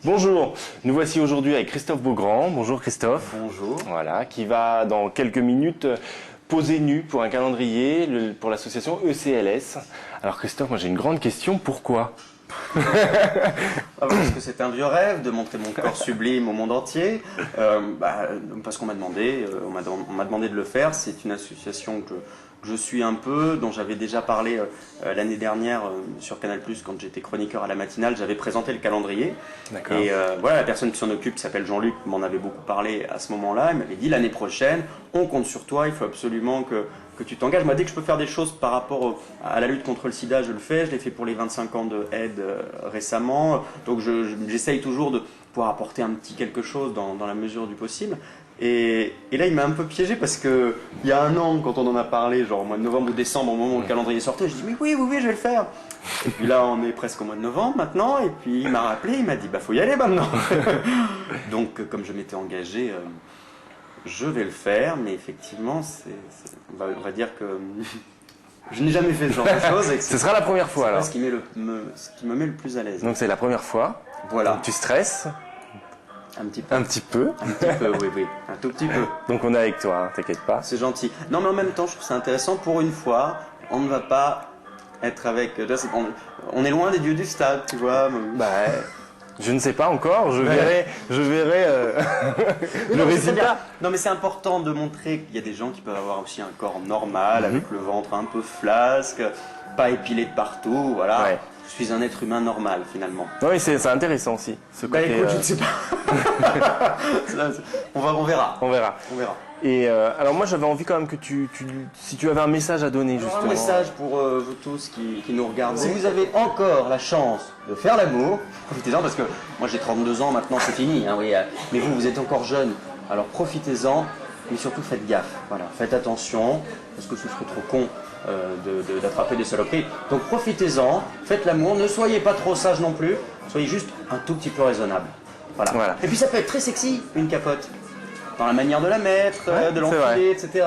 Bonjour, nous voici aujourd'hui avec Christophe Beaugrand. Bonjour Christophe. Bonjour. Voilà, qui va dans quelques minutes poser nu pour un calendrier pour l'association ECLS. Alors Christophe, moi j'ai une grande question, pourquoi ? Parce que c'est un vieux rêve de montrer mon corps sublime au monde entier. Parce qu'on m'a demandé, on m'a demandé de le faire. C'est une association que je suis un peu, dont j'avais déjà parlé l'année dernière sur Canal+, quand j'étais chroniqueur à la matinale. J'avais présenté le calendrier. D'accord. Et voilà, la personne qui s'en occupe, qui s'appelle Jean-Luc, m'en avait beaucoup parlé à ce moment-là. Il m'avait dit l'année prochaine, on compte sur toi, il faut absolument que tu t'engages. Moi, dès que je peux faire des choses par rapport à la lutte contre le sida, je le fais. Je l'ai fait pour les 25 ans de aide récemment. Donc j'essaye toujours de pouvoir apporter un petit quelque chose dans la mesure du possible. Et là, il m'a un peu piégé parce que il y a un an, quand on en a parlé, genre au mois de novembre ou décembre, au moment où le calendrier sortait, je dis oui, je vais le faire. Et puis là, on est presque au mois de novembre maintenant. Et puis il m'a rappelé, il m'a dit faut y aller maintenant. Donc comme je m'étais engagé, je vais le faire. Mais effectivement, on va dire que je n'ai jamais fait ce genre de choses. Et Ce sera la première fois alors. Ce qui me met le plus à l'aise. Donc c'est la première fois. Voilà. Donc, tu stresses ? Un petit peu. Un petit peu. Un petit peu, oui. Un tout petit peu. Donc on est avec toi, hein, t'inquiète pas. C'est gentil. Non, mais en même temps, je trouve ça intéressant. Pour une fois, on ne va pas être avec... On est loin des dieux du stade, tu vois. Je ne sais pas encore, je verrai le résultat. Non, mais c'est important de montrer qu'il y a des gens qui peuvent avoir aussi un corps normal, avec le ventre un peu flasque, pas épilé de partout, voilà. Ouais. Je suis un être humain normal, finalement. Oui, c'est intéressant aussi. Ce côté, écoute, je ne sais pas. on verra. On verra. Et alors moi, j'avais envie quand même que si tu avais un message à donner, justement. Un message pour vous tous qui nous regardent. Si vous avez encore la chance de faire l'amour, profitez-en, parce que moi j'ai 32 ans maintenant, c'est fini. Hein, oui, mais vous êtes encore jeune, alors profitez-en, mais surtout faites gaffe. Voilà, faites attention, parce que ce serait trop con d'attraper des saloperies. Donc profitez-en, faites l'amour, ne soyez pas trop sage non plus, soyez juste un tout petit peu raisonnable. Voilà. Et puis ça peut être très sexy, une capote. Dans la manière de la mettre, de l'enfiler, etc.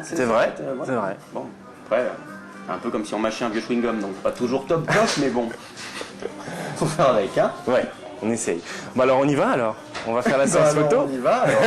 C'est vrai. Bon, après, un peu comme si on mâchait un vieux chewing-gum, donc pas toujours top, mais bon, faut faire avec, hein. Ouais, on essaye. Bon alors on y va alors. On va faire la séance photo. On y va alors.